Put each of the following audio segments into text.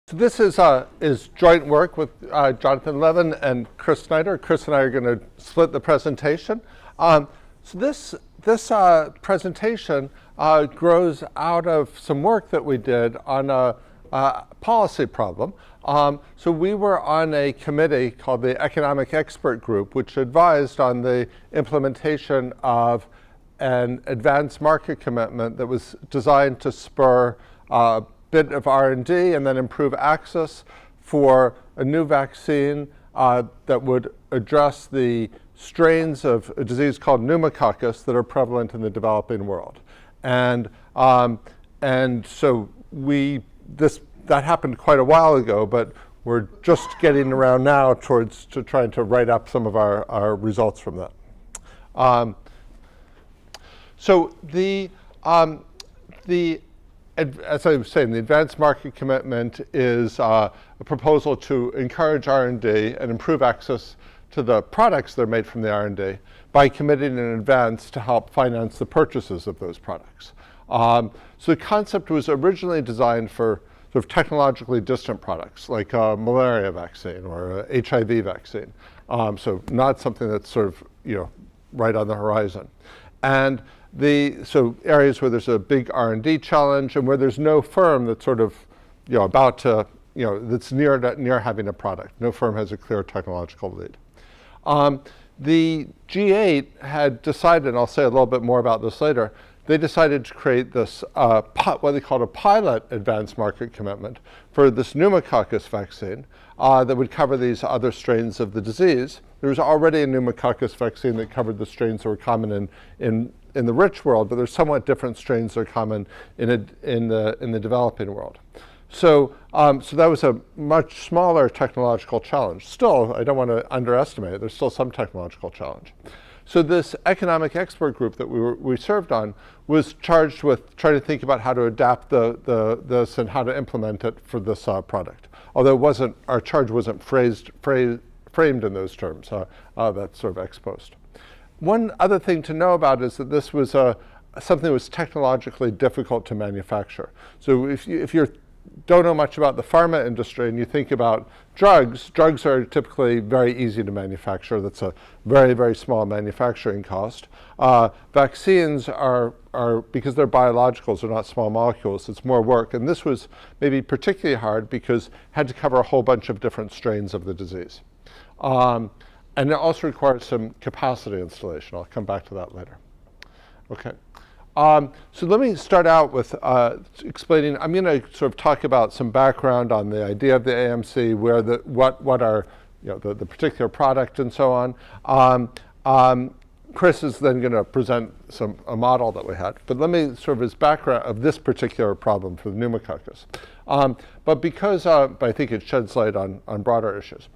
So this is joint work with Jonathan Levin and Chris Snyder. Chris and I are going to split the presentation. So this presentation grows out of some work that we did on a policy problem. So we were on a committee called the Economic Expert Group, which advised on the implementation of an advanced market commitment that was designed to spur bit of R&D and then improve access for a new vaccine that would address the strains of a disease called pneumococcus that are prevalent in the developing world. And so that happened quite a while ago, but we're just getting around now towards trying to write up some of our results from that. So as I was saying, the advanced market commitment is a proposal to encourage R&D and improve access to the products that are made from the R&D by committing in advance to help finance the purchases of those products. So the concept was originally designed for sort of technologically distant products like a malaria vaccine or a HIV vaccine. So not something that's sort of right on the horizon. And so areas where there's a big R&D challenge and where there's no firm that's sort of about to that's near having a product. No firm has a clear technological lead. The G8 had decided, and I'll say a little bit more about this later, they decided to create this what they called a pilot advanced market commitment for this pneumococcus vaccine that would cover these other strains of the disease. There was already a pneumococcus vaccine that covered the strains that were common in the rich world, but there's somewhat different strains that are common in the developing world. So that was a much smaller technological challenge. Still, I don't want to underestimate it. There's still some technological challenge. So this economic expert group that we served on was charged with trying to think about how to adapt this and how to implement it for this product. Although our charge wasn't framed in those terms. That's sort of ex post. One other thing to know about is that this was something that was technologically difficult to manufacture. So if you don't know much about the pharma industry and you think about drugs are typically very easy to manufacture. That's a very, very small manufacturing cost. Vaccines are because they're biologicals, they're not small molecules, it's more work. And this was maybe particularly hard because it had to cover a whole bunch of different strains of the disease. And it also requires some capacity installation. I'll come back to that later. Okay. So let me start out with explaining. I'm going to sort of talk about some background on the idea of the AMC, what are the particular product and so on. Chris is then going to present a model that we had. But let me sort of his background of this particular problem for the pneumococcus. But I think it sheds light on broader issues.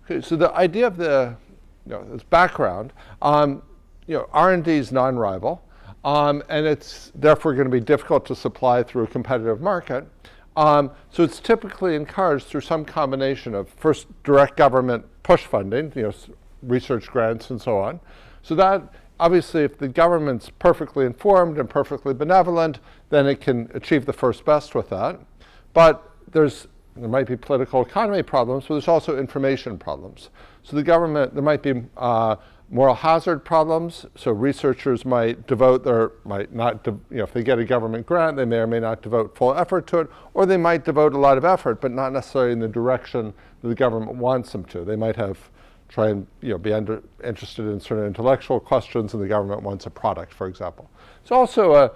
Okay, so the idea of this background, R&D is non-rival, and it's therefore going to be difficult to supply through a competitive market. So it's typically encouraged through some combination of first direct government push funding, research grants and so on. So that obviously, if the government's perfectly informed and perfectly benevolent, then it can achieve the first best with that. But there might be political economy problems, but there's also information problems. So the government, there might be moral hazard problems. So researchers might not, if they get a government grant, they may or may not devote full effort to it, or they might devote a lot of effort, but not necessarily in the direction that the government wants them to. They might try and be interested in certain intellectual questions, and the government wants a product, for example. It's also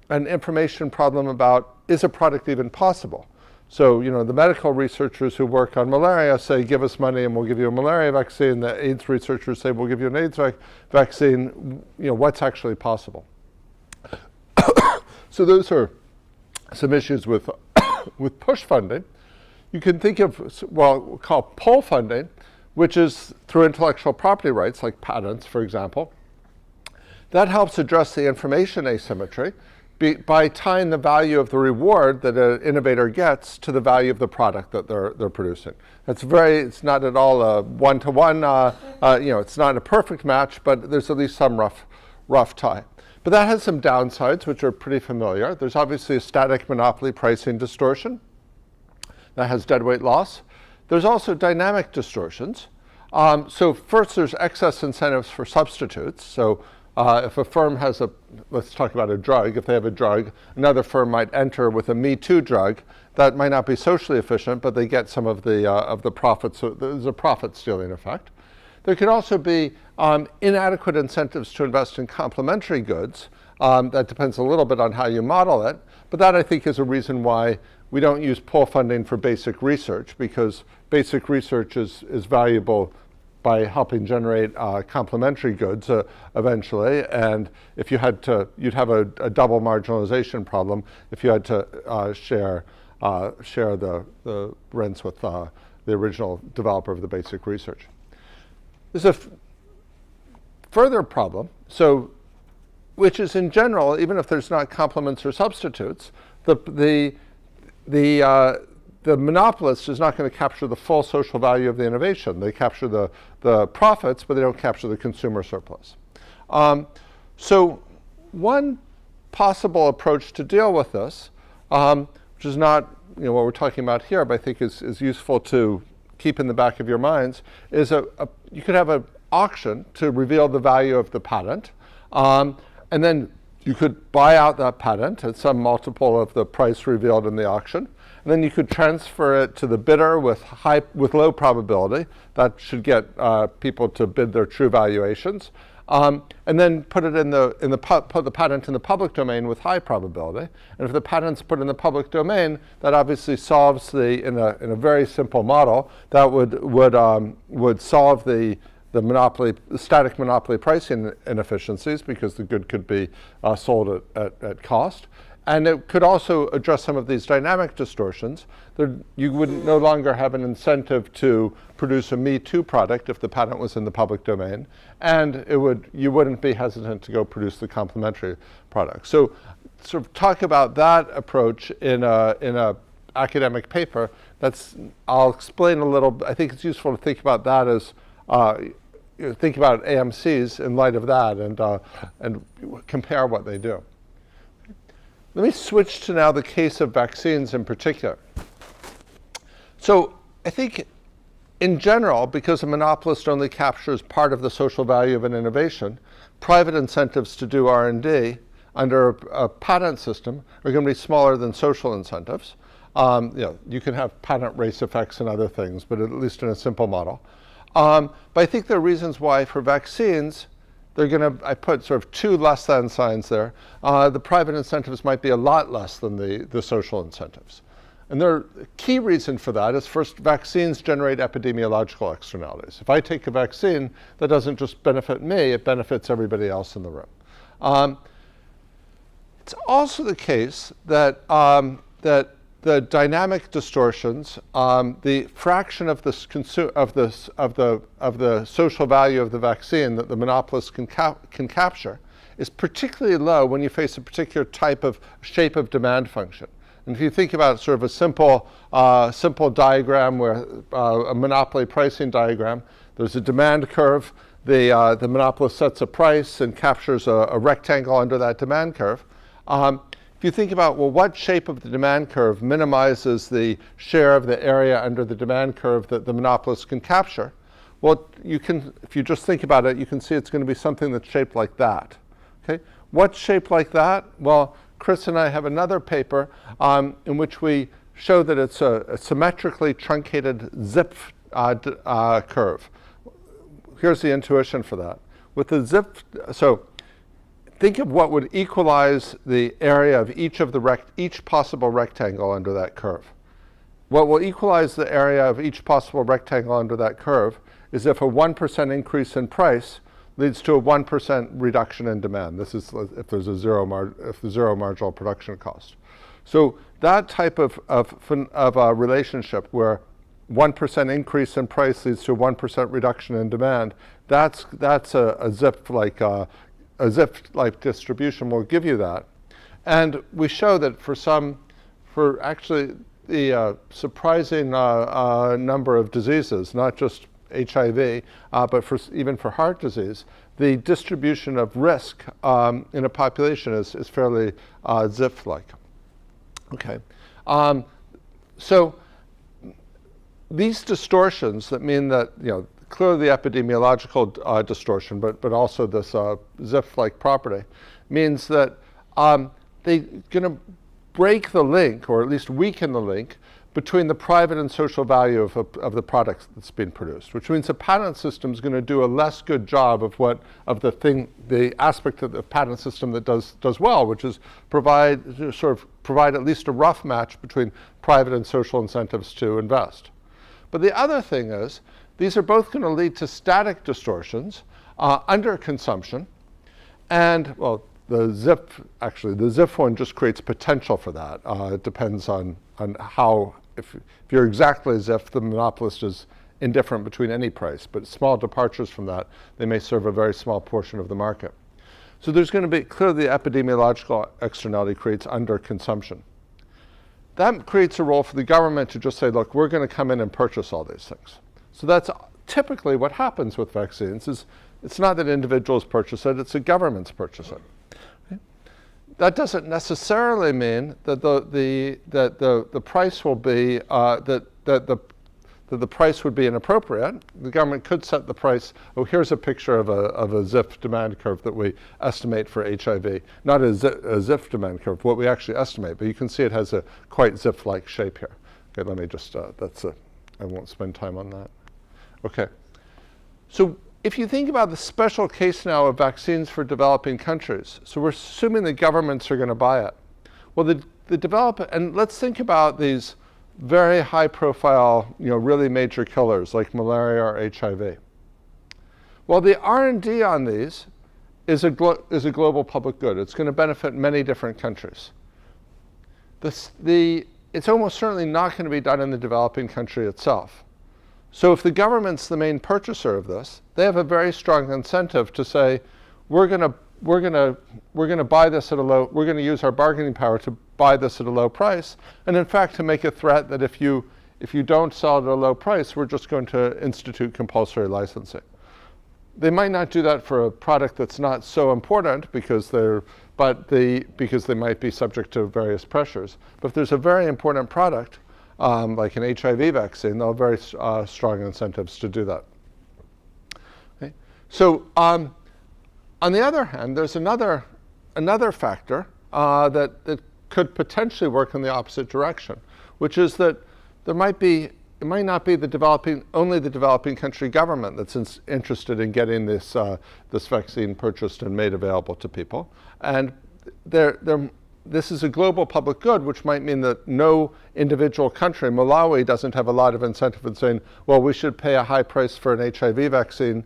an information problem about, is a product even possible? So, the medical researchers who work on malaria say, give us money and we'll give you a malaria vaccine. The AIDS researchers say, we'll give you an AIDS vaccine. What's actually possible? So those are some issues with push funding. You can think of what we call pull funding, which is through intellectual property rights, like patents, for example. That helps address the information asymmetry by tying the value of the reward that an innovator gets to the value of the product that they're producing. It's not at all a one-to-one, it's not a perfect match, but there's at least some rough tie. But that has some downsides, which are pretty familiar. There's obviously a static monopoly pricing distortion. that has deadweight loss. There's also dynamic distortions. So first, there's excess incentives for substitutes. So if a firm has let's talk about a drug. If they have a drug, another firm might enter with a Me Too drug. That might not be socially efficient, but they get some of the profits. So there's a profit stealing effect. There could also be inadequate incentives to invest in complementary goods. That depends a little bit on how you model it. But that, I think, is a reason why we don't use pull funding for basic research, because basic research is valuable by helping generate complementary goods eventually. And if you had to, you'd have a double marginalization problem if you had to share the rents with the original developer of the basic research. There's a further problem, which is in general, even if there's not complements or substitutes, the monopolist is not going to capture the full social value of the innovation. They capture the profits, but they don't capture the consumer surplus. So one possible approach to deal with this, which is not what we're talking about here, but I think is useful to keep in the back of your minds, is you could have an auction to reveal the value of the patent, and then you could buy out that patent at some multiple of the price revealed in the auction. And then you could transfer it to the bidder with low probability. That should get people to bid their true valuations. And then put it put the patent in the public domain with high probability. And if the patent's put in the public domain, that obviously solves in a very simple model, that would solve the static monopoly pricing inefficiencies, because the good could be sold at cost. And it could also address some of these dynamic distortions. You would no longer have an incentive to produce a Me Too product if the patent was in the public domain, and you wouldn't be hesitant to go produce the complementary product. So sort of talk about that approach in a academic paper. I'll explain a little. I think it's useful to think about that as think about AMCs in light of that, and compare what they do. Let me switch to now the case of vaccines in particular. So I think in general, because a monopolist only captures part of the social value of an innovation, private incentives to do R&D under a patent system are going to be smaller than social incentives. You can have patent race effects and other things, but at least in a simple model. But I think there are reasons why for vaccines, I put sort of two less than signs there. The private incentives might be a lot less than the social incentives. And the key reason for that is, first, vaccines generate epidemiological externalities. If I take a vaccine, that doesn't just benefit me, it benefits everybody else in the room. It's also the case that the dynamic distortions, the fraction of the social value of the vaccine that the monopolist can capture, is particularly low when you face a particular type of shape of demand function. And if you think about sort of a simple diagram, where a monopoly pricing diagram, there's a demand curve. The monopolist sets a price and captures a rectangle under that demand curve. If you think about, well, what shape of the demand curve minimizes the share of the area under the demand curve that the monopolist can capture? Well, if you just think about it, you can see it's going to be something that's shaped like that. Okay? What's shaped like that? Well, Chris and I have another paper in which we show that it's a symmetrically truncated zip curve. Here's the intuition for that. With the zip, so think of what would equalize the area of each possible rectangle under that curve. What will equalize the area of each possible rectangle under that curve is if a 1% increase in price leads to a 1% reduction in demand. This is if there's a zero marginal production cost. So that type of a relationship where 1% increase in price leads to a 1% reduction in demand, that's a zip-like distribution will give you that. And we show that for actually the surprising number of diseases, not just HIV, but even for heart disease, the distribution of risk in a population is fairly zip-like. Okay, so these distortions that mean that, clearly the epidemiological distortion, but also this ZIF-like property, means that they're going to break the link, or at least weaken the link, between the private and social value of the product that's being produced, which means the patent system is going to do a less good job of the aspect of the patent system that does well, which is provide at least a rough match between private and social incentives to invest. But the other thing is, these are both going to lead to static distortions, under consumption, and the ZIF one just creates potential for that. It depends on how. If you're exactly as if the monopolist is indifferent between any price, but small departures from that, they may serve a very small portion of the market. So there's going to be, clearly the epidemiological externality creates underconsumption. That creates a role for the government to just say, look, we're going to come in and purchase all these things. So that's typically what happens with vaccines. It's not that individuals purchase it, it's the governments purchase it. That doesn't necessarily mean that the price will be that the price would be inappropriate. The government could set the price. Oh, here's a picture of a ZIF demand curve that we estimate for HIV. Not a ZIF demand curve, what we actually estimate, but you can see it has a quite ZIF-like shape here. Okay, let me just I won't spend time on that. Okay, so. If you think about the special case now of vaccines for developing countries, so we're assuming the governments are going to buy it. Well, the developer, and let's think about these very high-profile, really major killers like malaria or HIV. Well, the R&D on these is a global public good. It's going to benefit many different countries. It's almost certainly not going to be done in the developing country itself. So if the government's the main purchaser of this, they have a very strong incentive to say, we're going to buy this at a low. We're going to use our bargaining power to buy this at a low price, and in fact to make a threat that if you don't sell it at a low price, we're just going to institute compulsory licensing. They might not do that for a product that's not so important because because they might be subject to various pressures. But if there's a very important product, like an HIV vaccine, they'll have very strong incentives to do that. Okay? So on the other hand, there's another factor that could potentially work in the opposite direction, which is that it might not be only the developing country government that's interested in getting this vaccine purchased and made available to people, and this is a global public good, which might mean that no individual country, Malawi doesn't have a lot of incentive in saying, well, we should pay a high price for an HIV vaccine,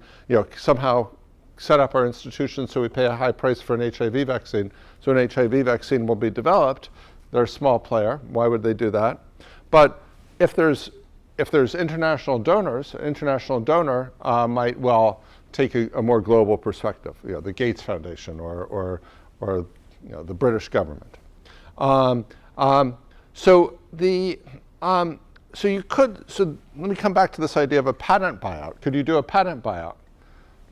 somehow set up our institutions so we pay a high price for an HIV vaccine. So an HIV vaccine will be developed. They're a small player. Why would they do that? But if there's international donors, an international donor might well take a more global perspective, the Gates Foundation or the British government. So let me come back to this idea of a patent buyout. Could you do a patent buyout,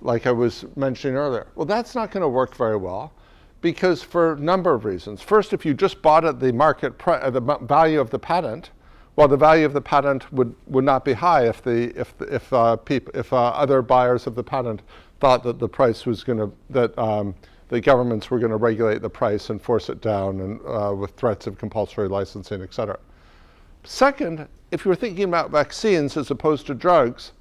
like I was mentioning earlier? Well, that's not going to work very well, because for a number of reasons. First, if you just bought at the market the value of the patent, well, the value of the patent would not be high if other buyers of the patent thought that the price was going to the governments were going to regulate the price and force it down, and with threats of compulsory licensing, et cetera. Second, if you were thinking about vaccines as opposed to drugs,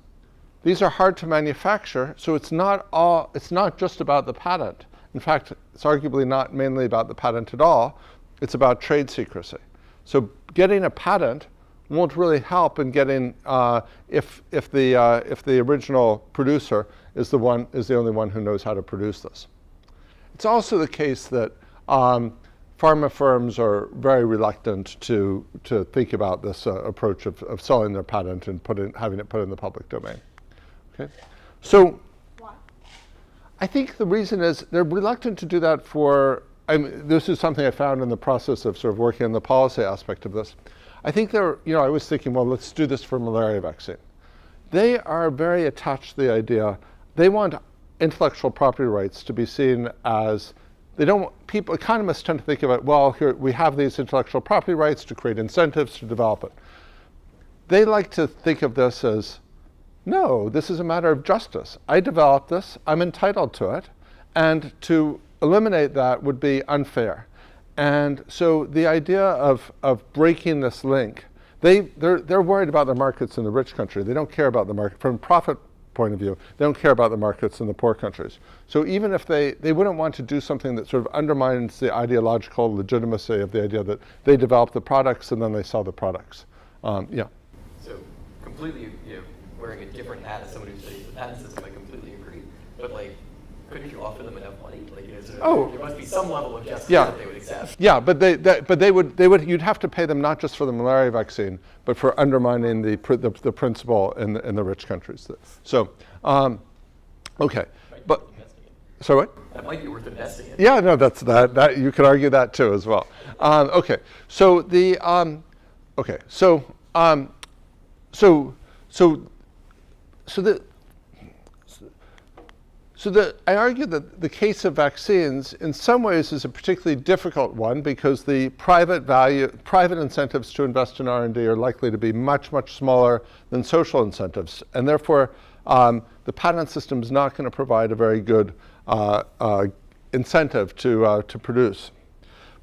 these are hard to manufacture, so it's not just about the patent. In fact, it's arguably not mainly about the patent at all. It's about trade secrecy. So getting a patent won't really help in getting if the original producer is the only one who knows how to produce this. It's also the case that pharma firms are very reluctant to think about this approach of selling their patent and having it put in the public domain. Okay, so why? I think the reason is they're reluctant to do that this is something I found in the process of sort of working on the policy aspect of this. I think I was thinking, well, let's do this for malaria vaccine. They are very attached to the idea. They want intellectual property rights to be seen as, economists tend to think of it, well, here we have these intellectual property rights to create incentives to develop it. they like to think of this as, no, this is a matter of justice. I developed this, I'm entitled to it, and to eliminate that would be unfair. And so the idea of breaking this link, they're worried about the markets in the rich country. They don't care about the market from a profit point of view. They don't care about the markets in the poor countries. So even if they wouldn't want to do something that sort of undermines the ideological legitimacy of the idea that they develop the products and then they sell the products. Yeah. So completely, wearing a different hat as someone who studies the patent system, I completely agree. But like, couldn't you offer them enough money? Like, there must be some level of justice that they would accept. Yeah, but they would. You'd have to pay them not just for the malaria vaccine, but for undermining the principle in the rich countries. So, okay, but sorry, what? That might be worth investing in. Yeah, no, that you could argue that too as well. Okay, so the I argue that the case of vaccines in some ways is a particularly difficult one because the private incentives to invest in R&D are likely to be much, much smaller than social incentives. And therefore, the patent system is not going to provide a very good incentive to produce.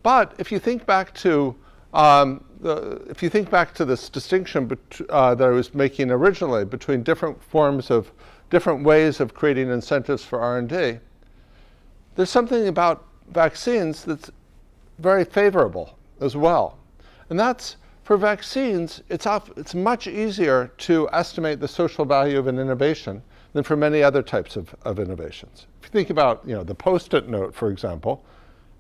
But if you think back to this distinction that I was making originally between different ways of creating incentives for R&D, there's something about vaccines that's very favorable as well. And that's, for vaccines, it's much easier to estimate the social value of an innovation than for many other types of innovations. If you think about the Post-it note, for example,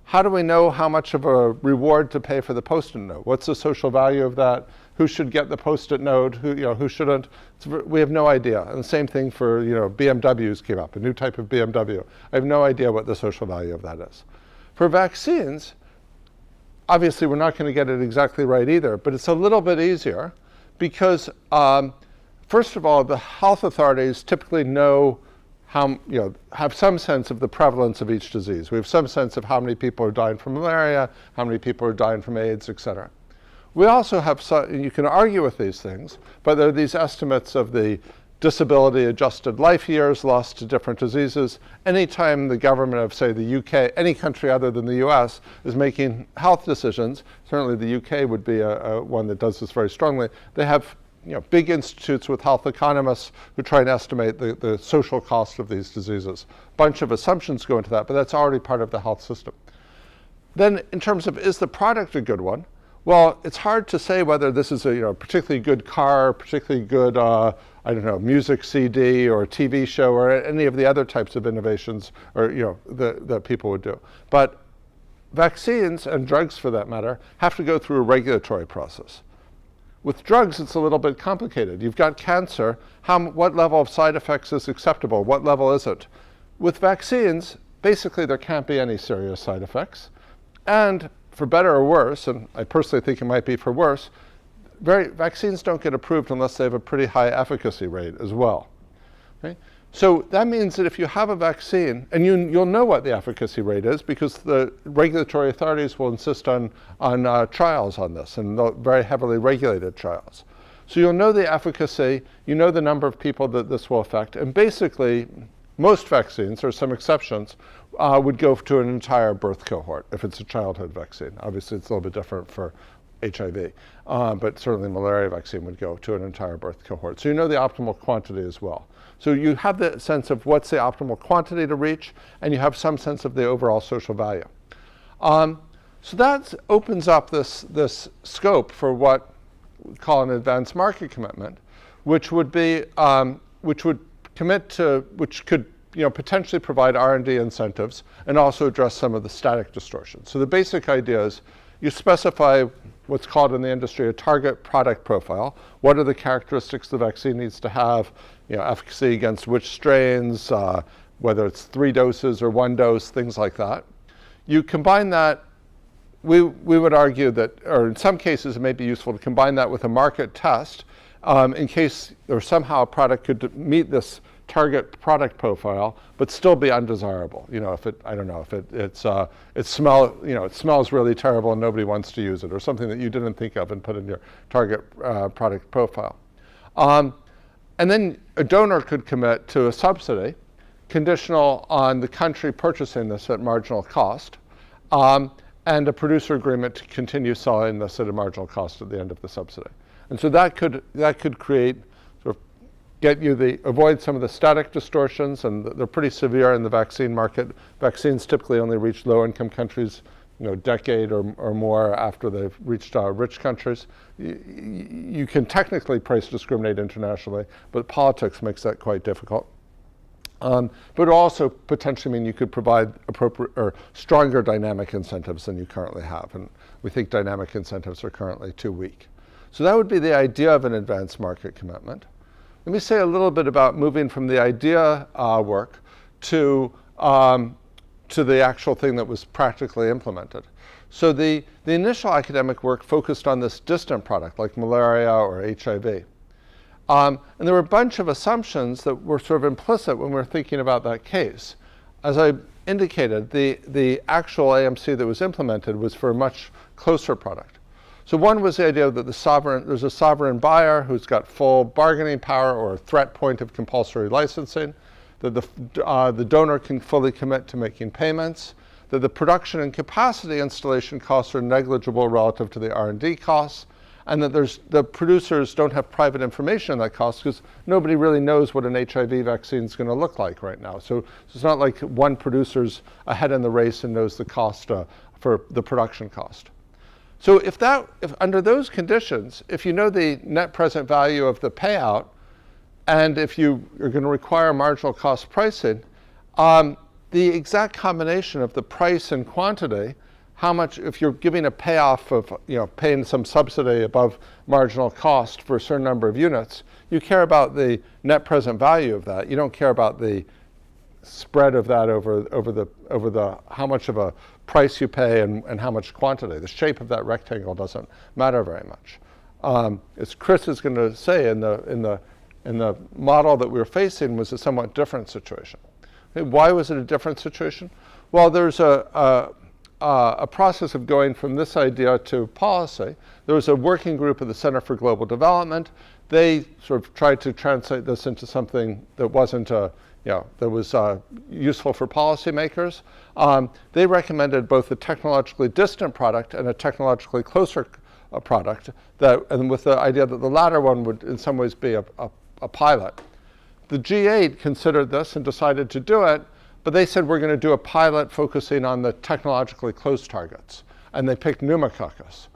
how do we know how much of a reward to pay for the Post-it note? What's the social value of that? Who should get the Post-it note? Who shouldn't? We have no idea. And the same thing for BMWs came up, a new type of BMW. I have no idea what the social value of that is. For vaccines, obviously we're not going to get it exactly right either, but it's a little bit easier because, first of all, the health authorities typically know have some sense of the prevalence of each disease. We have some sense of how many people are dying from malaria, how many people are dying from AIDS, et cetera. We also have, you can argue with these things, but there are these estimates of the disability-adjusted life years lost to different diseases. Anytime the government of, say, the UK, any country other than the US, is making health decisions, certainly the UK would be one that does this very strongly, they have big institutes with health economists who try and estimate the social cost of these diseases. A bunch of assumptions go into that, but that's already part of the health system. Then in terms of, is the product a good one? Well, it's hard to say whether this is a particularly good car, particularly good, music CD or TV show or any of the other types of innovations or that people would do. But vaccines and drugs, for that matter, have to go through a regulatory process. With drugs, it's a little bit complicated. You've got cancer. What level of side effects is acceptable? What level isn't? With vaccines, basically there can't be any serious side effects. And for better or worse, and I personally think it might be for worse, vaccines don't get approved unless they have a pretty high efficacy rate as well. Okay? So that means that if you have a vaccine, and you'll know what the efficacy rate is because the regulatory authorities will insist on trials on this, and very heavily regulated trials. So you'll know the efficacy, you know the number of people that this will affect, and basically most vaccines, or some exceptions, would go to an entire birth cohort if it's a childhood vaccine. Obviously it's a little bit different for HIV, but certainly malaria vaccine would go to an entire birth cohort. So you know the optimal quantity as well. So you have the sense of what's the optimal quantity to reach, and you have some sense of the overall social value. So that opens up this scope for what we call an advanced market commitment, which could potentially provide R&D incentives and also address some of the static distortions. So the basic idea is you specify what's called in the industry a target product profile. What are the characteristics the vaccine needs to have? Efficacy against which strains, whether it's 3 doses or 1 dose, things like that. You combine that, we would argue that, or in some cases it may be useful to combine that with a market test in case or somehow a product could meet this target product profile, but still be undesirable. If it, I don't know, if it smells really terrible and nobody wants to use it, or something that you didn't think of and put in your target product profile. And then a donor could commit to a subsidy conditional on the country purchasing this at marginal cost, and a producer agreement to continue selling this at a marginal cost at the end of the subsidy. And so that could create, sort of get you avoid some of the static distortions, and they're pretty severe in the vaccine market. Vaccines typically only reach low-income countries, a decade or more after they've reached rich countries. You can technically price discriminate internationally, but politics makes that quite difficult. But also potentially mean you could provide appropriate or stronger dynamic incentives than you currently have. And we think dynamic incentives are currently too weak. So that would be the idea of an advanced market commitment. Let me say a little bit about moving from the idea work to the actual thing that was practically implemented. So the initial academic work focused on this distant product, like malaria or HIV. And there were a bunch of assumptions that were sort of implicit when we were thinking about that case. As I indicated, the actual AMC that was implemented was for a much closer product. So one was the idea that there's a sovereign buyer who's got full bargaining power or a threat point of compulsory licensing, that the donor can fully commit to making payments, that the production and capacity installation costs are negligible relative to the R&D costs, and that the producers don't have private information on that cost because nobody really knows what an HIV vaccine is going to look like right now. So it's not like one producer's ahead in the race and knows the cost for the production cost. So if under those conditions, if you know the net present value of the payout, and if you are going to require marginal cost pricing, the exact combination of the price and quantity, how much, if you're giving a payoff of, paying some subsidy above marginal cost for a certain number of units, you care about the net present value of that. You don't care about the spread of that over the how much of a price you pay and how much quantity. The shape of that rectangle doesn't matter very much. As Chris is going to say, in the model that we were facing was a somewhat different situation. Okay, why was it a different situation? Well, there's a process of going from this idea to policy. There was a working group at the Center for Global Development. They sort of tried to translate this into something that wasn't that was useful for policymakers. They recommended both a technologically distant product and a technologically closer product, and with the idea that the latter one would in some ways be a pilot. The G8 considered this and decided to do it, but they said we're going to do a pilot focusing on the technologically close targets, and they picked pneumococcus.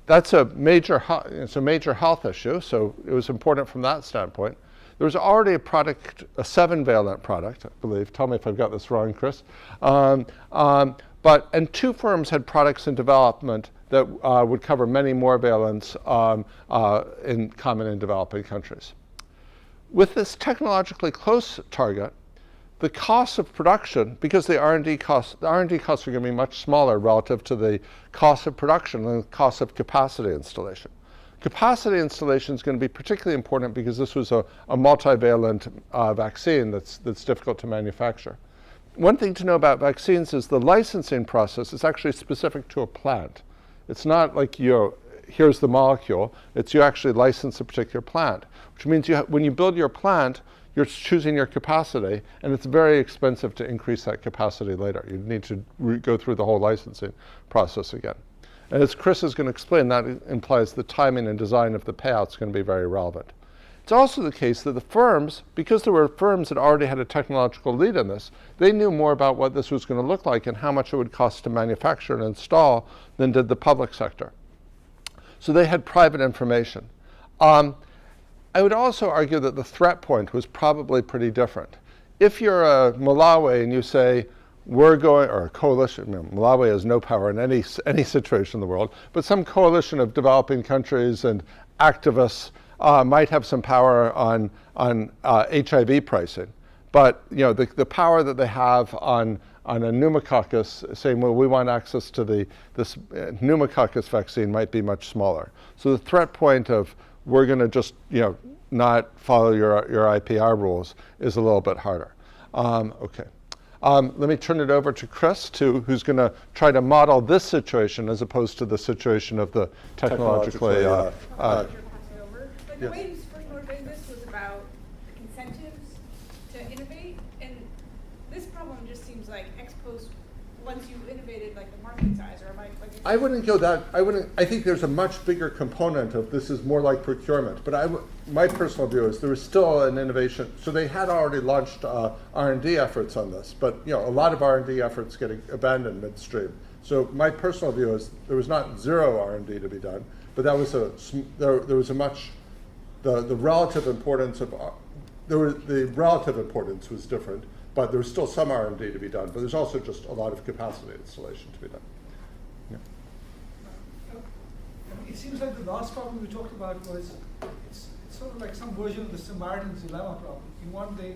That's a major health issue, so it was important from that standpoint. There was already a product, a 7-valent product, I believe. Tell me if I've got this wrong, Chris. And 2 firms had products in development that would cover many more valents in common in developing countries. With this technologically close target, the cost of production, because the R&D costs are going to be much smaller relative to the cost of production and the cost of capacity installation. Capacity installation is going to be particularly important because this was a multivalent vaccine that's difficult to manufacture. One thing to know about vaccines is the licensing process is actually specific to a plant. It's not like here's the molecule. It's you actually license a particular plant, which means when you build your plant, you're choosing your capacity, and it's very expensive to increase that capacity later. You need to go through the whole licensing process again. And as Chris is going to explain, that implies the timing and design of the payout is going to be very relevant. It's also the case that the firms, because there were firms that already had a technological lead in this, they knew more about what this was going to look like and how much it would cost to manufacture and install than did the public sector. So they had private information. I would also argue that the threat point was probably pretty different. If you're a Malawi and you say, we're going, or a coalition, Malawi has no power in any situation in the world, but some coalition of developing countries and activists might have some power on HIV pricing. But the power that they have on a pneumococcus, saying, well, we want access to this pneumococcus vaccine might be much smaller. So the threat point of we're going to just not follow your IPR rules is a little bit harder. Okay. Let me turn it over to Chris, who's going to try to model this situation as opposed to the situation of the technologically. But the way you first motivated this was about incentives to innovate, and this problem just seems like ex post. Once you innovated, like the market size, or like I wouldn't go that. I think there's a much bigger component of this is more like procurement. But my personal view is there was still an innovation. So they had already launched R&D efforts on this, but a lot of R&D efforts getting abandoned midstream. So my personal view is there was not zero R&D to be done, but that was there was a much the relative importance of the relative importance was different. But there's still some R&D to be done, but there's also just a lot of capacity installation to be done. Yeah. It seems like the last problem we talked about was it's sort of like some version of the Samaritan's dilemma problem. You want the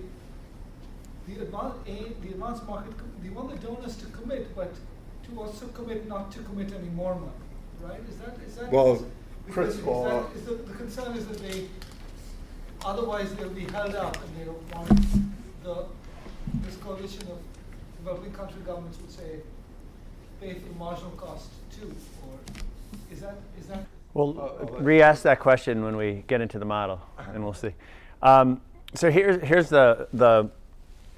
advanced market, you want the donors to commit, but to also commit not to commit any more money, right? Is that well, Chris, the concern is that otherwise they'll be held up, and they don't want this coalition of developing country governments would say pay for the marginal cost too, or is that? We'll re-ask that question when we get into the model, and we'll see. So here's the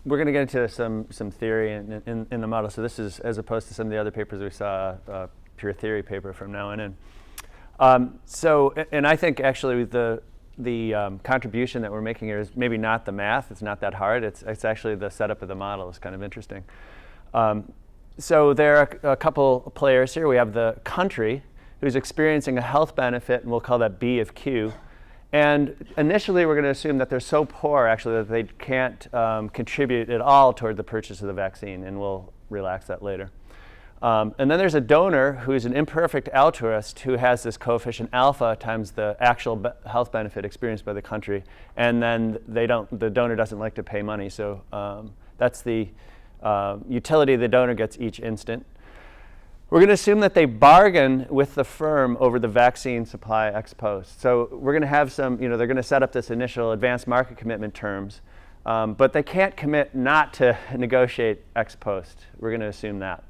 we're going to get into some theory in the model. So this is as opposed to some of the other papers we saw, a pure theory paper from now on in. And I think actually the contribution that we're making here is maybe not the math. It's not that hard. It's actually the setup of the model is kind of interesting. So there are a couple players here. We have the country who's experiencing a health benefit, and we'll call that B of Q. And initially, we're going to assume that they're so poor, actually, that they can't contribute at all toward the purchase of the vaccine, and we'll relax that later. And then there's a donor who's an imperfect altruist who has this coefficient alpha times the actual health benefit experienced by the country, and then the donor doesn't like to pay money. So that's the utility the donor gets each instant. We're going to assume that they bargain with the firm over the vaccine supply ex post. So we're going to have some, they're going to set up this initial advanced market commitment terms, but they can't commit not to negotiate ex post. We're going to assume that.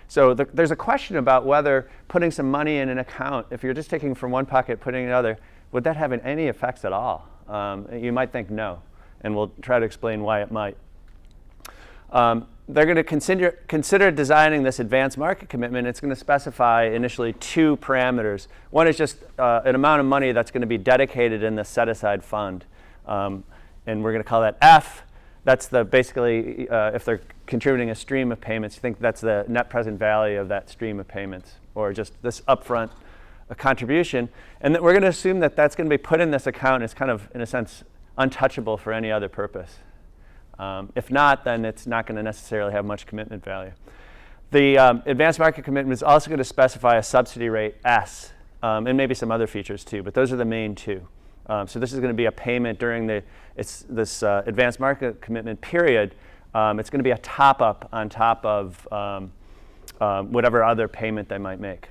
So there's a question about whether putting some money in an account, if you're just taking from one pocket, putting in another, would that have any effects at all? You might think no, and we'll try to explain why it might. They're going to consider designing this advanced market commitment. It's going to specify initially two parameters. One is just an amount of money that's going to be dedicated in the set-aside fund, and we're going to call that F. That's basically, if they're contributing a stream of payments, you think that's the net present value of that stream of payments, or just this upfront contribution. And that we're going to assume that that's going to be put in this account. It's kind of, in a sense, untouchable for any other purpose. If not, then it's not going to necessarily have much commitment value. The advanced market commitment is also going to specify a subsidy rate S, and maybe some other features too, but those are the main two. So this is going to be a payment during this advanced market commitment period. It's going to be a top-up on top of whatever other payment they might make.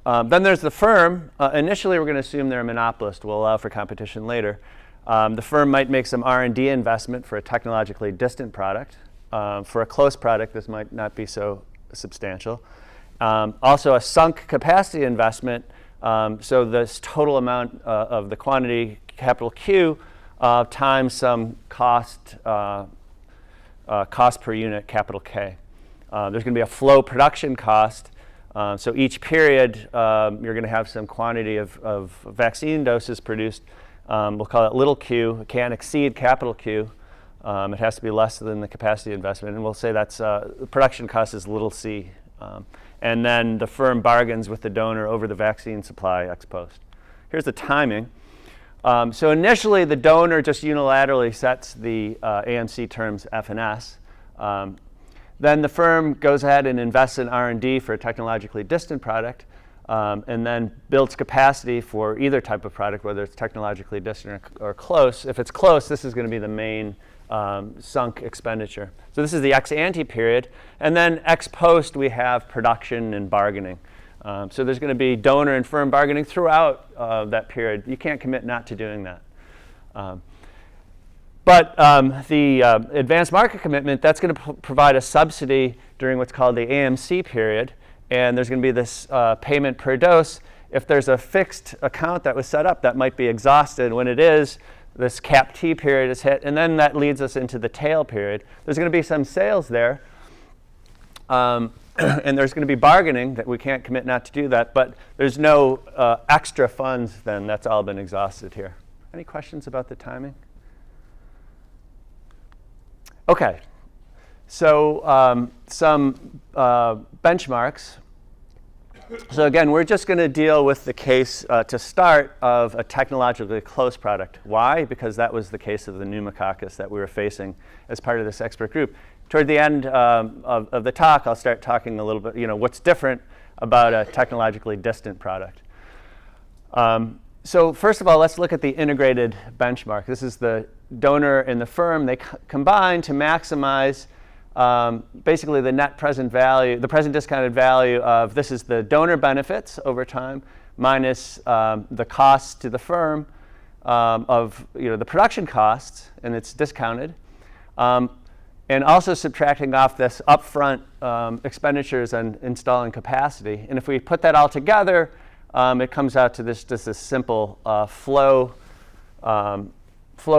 Then there's the firm. Initially, we're going to assume they're a monopolist. We'll allow for competition later. The firm might make some R&D investment for a technologically distant product. For a close product, this might not be so substantial. Also, a sunk capacity investment. So this total amount of the quantity, capital Q, times some cost per unit, capital K. There's going to be a flow production cost. So each period, you're going to have some quantity of vaccine doses produced. We'll call it little q. It can't exceed capital Q. It has to be less than the capacity investment. And we'll say that's the production cost is little c. And then the firm bargains with the donor over the vaccine supply ex post. Here's the timing. So initially, the donor just unilaterally sets the AMC terms F and S. Then the firm goes ahead and invests in R&D for a technologically distant product, and then builds capacity for either type of product, whether it's technologically distant or close. If it's close, this is going to be the main sunk expenditure. So this is the ex ante period. And then ex post, we have production and bargaining. So there's going to be donor and firm bargaining throughout that period. You can't commit not to doing that. But the advanced market commitment, that's going to provide a subsidy during what's called the AMC period. And there's going to be this payment per dose. If there's a fixed account that was set up, that might be exhausted. When it is, this cap T period is hit. And then that leads us into the tail period. There's going to be some sales there. And there's going to be bargaining that we can't commit not to do that. But there's no extra funds then. That's all been exhausted here. Any questions about the timing? OK. So some benchmarks. So again, we're just going to deal with the case to start of a technologically close product. Why? Because that was the case of the pneumococcus that we were facing as part of this expert group. Toward the end of the talk, I'll start talking a little bit, what's different about a technologically distant product. So first of all, let's look at the integrated benchmark. This is the donor and the firm. They combine to maximize basically the net present value, the present discounted value of, this is the donor benefits over time minus the costs to the firm of the production costs, and it's discounted. And also subtracting off this upfront expenditures on installing capacity. And if we put that all together, it comes out to this simple flow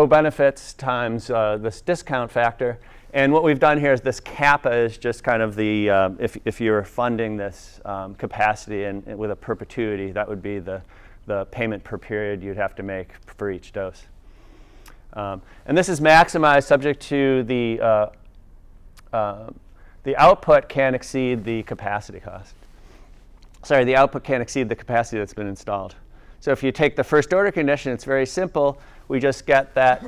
benefits times this discount factor. And what we've done here is this kappa is just kind of the, if you're funding this capacity and with a perpetuity, that would be the payment per period you'd have to make for each dose. And this is maximized subject to the output can't exceed the capacity cost. Sorry, the output can't exceed the capacity that's been installed. So if you take the first order condition, it's very simple. We just get that,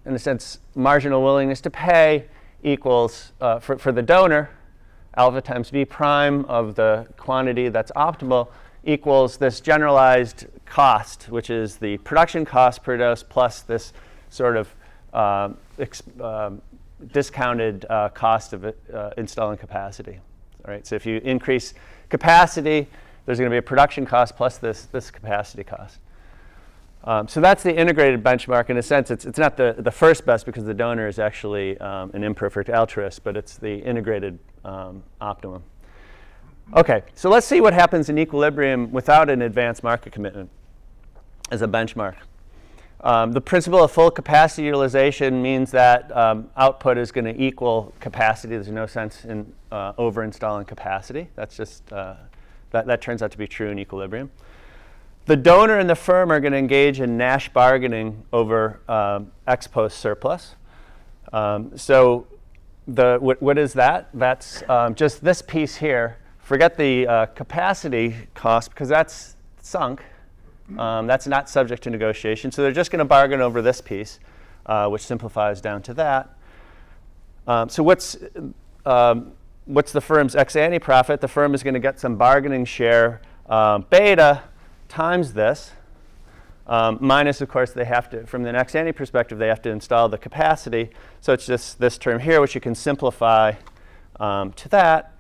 in a sense, marginal willingness to pay equals, for the donor, alpha times B prime of the quantity that's optimal equals this generalized cost, which is the production cost per dose plus this sort of discounted cost of installing capacity. All right, so if you increase capacity, there's going to be a production cost plus this capacity cost. So that's the integrated benchmark. In a sense, it's not the first best because the donor is actually an imperfect altruist, but it's the integrated optimum. OK, so let's see what happens in equilibrium without an advanced market commitment as a benchmark. The principle of full capacity utilization means that output is going to equal capacity. There's no sense in over-installing capacity. That's just, that turns out to be true in equilibrium. The donor and the firm are going to engage in Nash bargaining over ex post surplus. So what is that? That's just this piece here. Forget the capacity cost because that's sunk. That's not subject to negotiation. So they're just going to bargain over this piece, which simplifies down to that. So what's the firm's ex ante profit? The firm is going to get some bargaining share beta times this, minus, of course, they have to, from the ex ante perspective, they have to install the capacity. So it's just this term here, which you can simplify to that.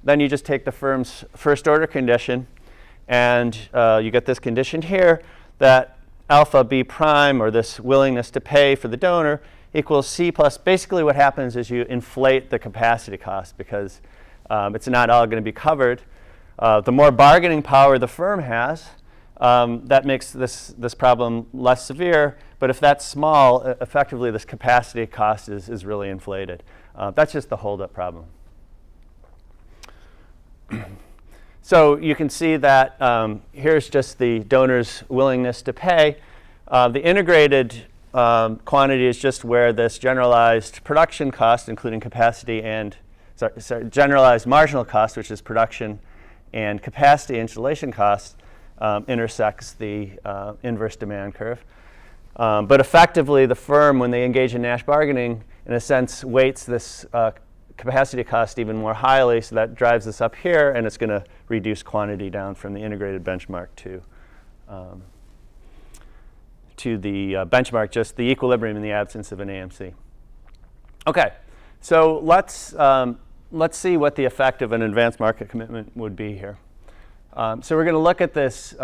Then you just take the firm's first order condition, and you get this condition here that alpha B prime, or this willingness to pay for the donor, equals C plus. Basically what happens is you inflate the capacity cost because it's not all going to be covered. The more bargaining power the firm has, that makes this problem less severe. But if that's small, effectively this capacity cost is really inflated. That's just the holdup problem. So you can see that here's just the donor's willingness to pay. The integrated quantity is just where this generalized production cost, including capacity and, generalized marginal cost, which is production and capacity installation cost, intersects the inverse demand curve. But effectively, the firm, when they engage in Nash bargaining, in a sense, weights this capacity cost even more highly, so that drives this up here, and it's going to reduce quantity down from the integrated benchmark to the benchmark, just the equilibrium in the absence of an AMC. OK, so let's see what the effect of an advanced market commitment would be here. So we're going to look at this,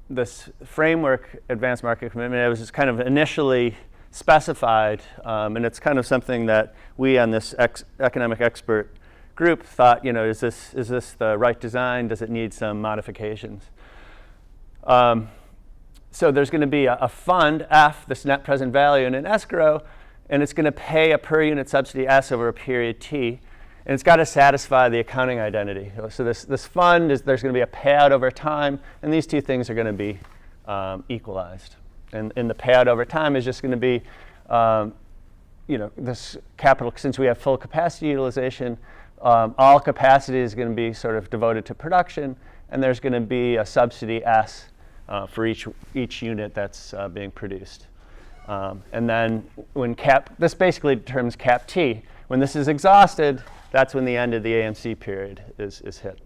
this framework advanced market commitment. It was just kind of initially specified, and it's kind of something that we on this economic expert group thought, is this the right design? Does it need some modifications? So there's going to be a fund, F, this net present value, and an escrow, and it's going to pay a per unit subsidy S over a period T, and it's got to satisfy the accounting identity. So this fund, there's going to be a payout over time, and these two things are going to be equalized. And the payout over time is just going to be, this capital, since we have full capacity utilization, all capacity is going to be sort of devoted to production, and there's going to be a subsidy S for each unit that's being produced. And then when this basically determines cap T. When this is exhausted, that's when the end of the AMC period is hit.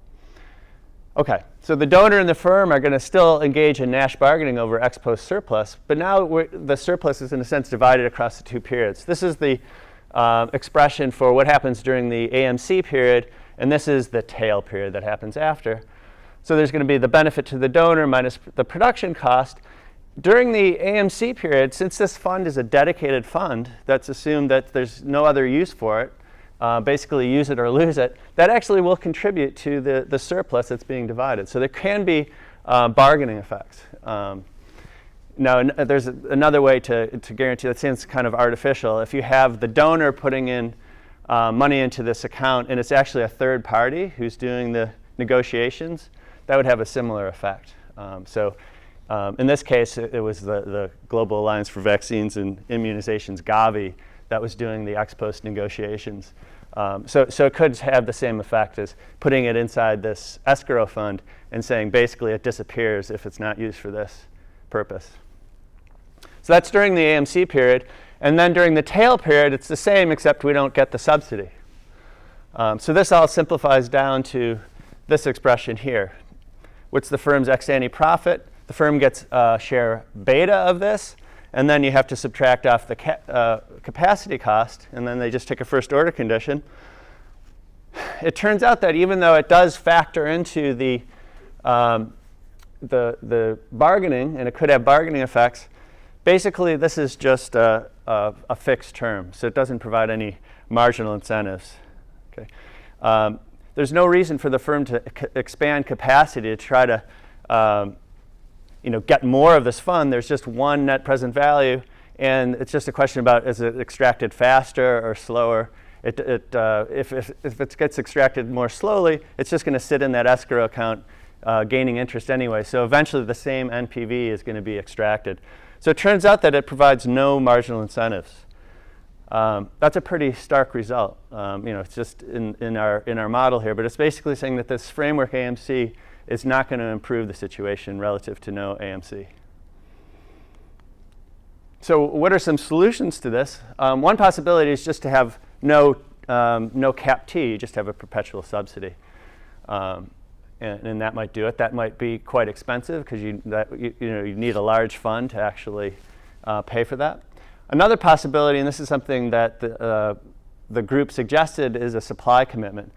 Okay, so the donor and the firm are going to still engage in Nash bargaining over ex post surplus, but now the surplus is in a sense divided across the two periods. This is the expression for what happens during the AMC period, and this is the tail period that happens after. So there's going to be the benefit to the donor minus the production cost. During the AMC period, since this fund is a dedicated fund that's assumed that there's no other use for it, basically use it or lose it, that actually will contribute to the surplus that's being divided. So there can be bargaining effects. Now, there's another way to guarantee that seems kind of artificial. If you have the donor putting in money into this account and it's actually a third party who's doing the negotiations, that would have a similar effect. In this case, it was the Global Alliance for Vaccines and Immunizations, Gavi, that was doing the ex post negotiations. So it could have the same effect as putting it inside this escrow fund and saying basically it disappears if it's not used for this purpose. So that's during the AMC period. And then during the tail period, it's the same except we don't get the subsidy. So this all simplifies down to this expression here. What's the firm's ex-ante profit? The firm gets a share beta of this, and then you have to subtract off the capacity cost, and then they just take a first order condition. It turns out that even though it does factor into the bargaining, and it could have bargaining effects, basically this is just a fixed term, so it doesn't provide any marginal incentives. Okay. There's no reason for the firm to expand capacity to try to get more of this fund. There's just one net present value, and it's just a question about is it extracted faster or slower. If it gets extracted more slowly, it's just going to sit in that escrow account gaining interest anyway. So eventually the same NPV is going to be extracted. So it turns out that it provides no marginal incentives. That's a pretty stark result. It's just in our model here, but it's basically saying that this framework AMC is not going to improve the situation relative to no AMC. So what are some solutions to this? One possibility is just to have no cap T, just have a perpetual subsidy. And that might do it. That might be quite expensive because you need a large fund to actually pay for that. Another possibility, and this is something that the group suggested, is a supply commitment,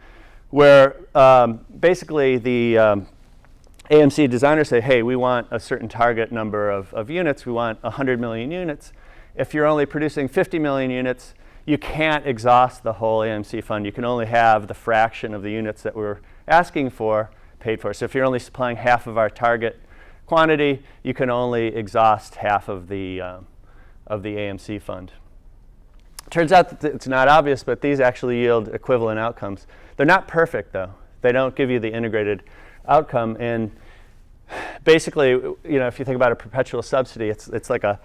where basically the AMC designers say, hey, we want a certain target number of units. We want 100 million units. If you're only producing 50 million units, you can't exhaust the whole AMC fund. You can only have the fraction of the units that we're asking for paid for. So if you're only supplying half of our target quantity, you can only exhaust half of the AMC fund. Turns out that it's not obvious, but these actually yield equivalent outcomes. They're not perfect, though. They don't give you the integrated outcome. And basically, if you think about a perpetual subsidy, it's like a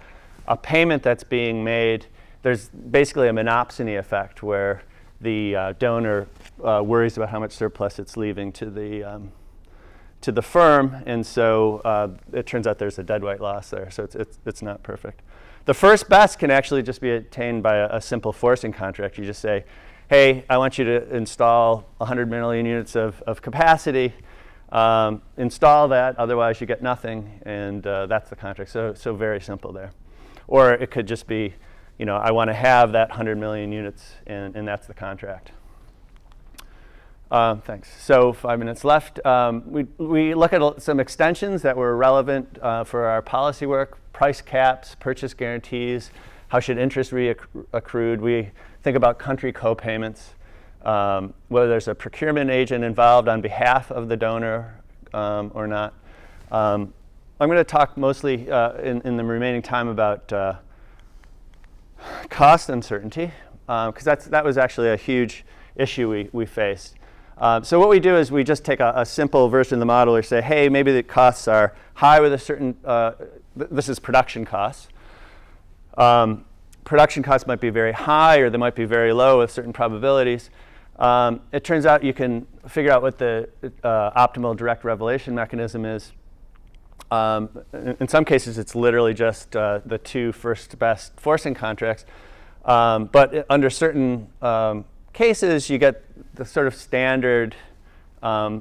payment that's being made. There's basically a monopsony effect where the donor worries about how much surplus it's leaving to the firm, and so it turns out there's a deadweight loss there. So it's not perfect. The first best can actually just be attained by a simple forcing contract. You just say, hey, I want you to install 100 million units of capacity. Install that, otherwise you get nothing, and that's the contract. So very simple there. Or it could just be, I want to have that 100 million units, and that's the contract. Thanks. So 5 minutes left. We look at some extensions that were relevant for our policy work: price caps, purchase guarantees, how should interest be accrued. We think about country co-payments, whether there's a procurement agent involved on behalf of the donor or not. I'm going to talk mostly in the remaining time about cost uncertainty, because that was actually a huge issue we faced. So what we do is we just take a simple version of the model or say, hey, maybe the costs are high with a certain, this is production costs. Production costs might be very high or they might be very low with certain probabilities. It turns out you can figure out what the optimal direct revelation mechanism is. In some cases, it's literally just the two first best forcing contracts. But under certain cases, you get the sort of standard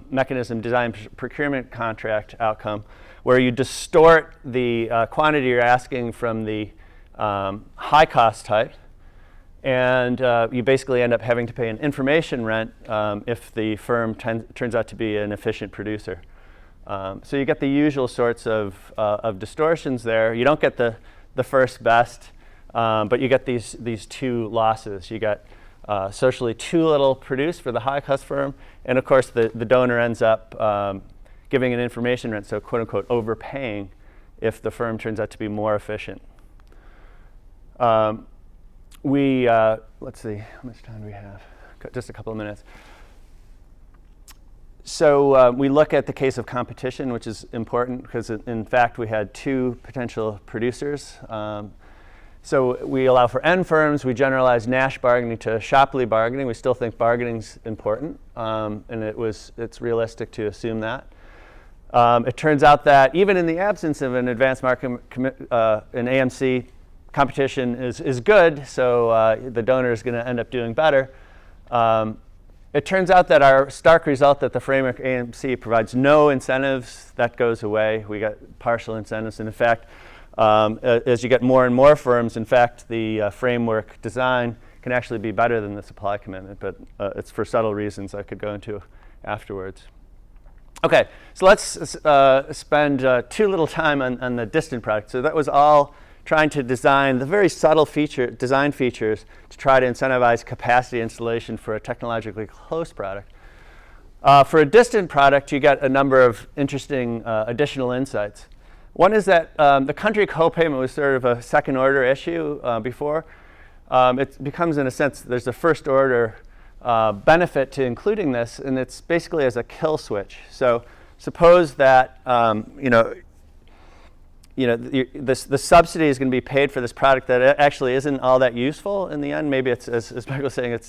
mechanism design procurement contract outcome where you distort the quantity you're asking from the high cost type, and you basically end up having to pay an information rent if the firm turns out to be an efficient producer. So you get the usual sorts of distortions there. You don't get the first best, but you get these two losses. You get socially too little produced for the high cost firm, and of course the donor ends up giving an information rent, so quote unquote overpaying if the firm turns out to be more efficient. Let's see, how much time do we have? Just a couple of minutes. So we look at the case of competition, which is important because in fact we had two potential producers. So we allow for N firms. We generalize Nash bargaining to Shapley bargaining. We still think bargaining's important, and it's realistic to assume that. It turns out that even in the absence of an advanced market an AMC, competition is good, so the donor is going to end up doing better. It turns out that our stark result that the framework AMC provides no incentives, that goes away. We got partial incentives, and in fact, as you get more and more firms, in fact, the framework design can actually be better than the supply commitment, but it's for subtle reasons I could go into afterwards. Okay, so let's spend too little time on the distant product. So that was all trying to design the very subtle design features to try to incentivize capacity installation for a technologically close product. For a distant product, you get a number of interesting additional insights. One is that the country co-payment was sort of a second order issue before. It becomes, in a sense, there's a first order benefit to including this, and it's basically as a kill switch. So suppose that the subsidy is going to be paid for this product that actually isn't all that useful in the end. Maybe it's, as Michael was saying,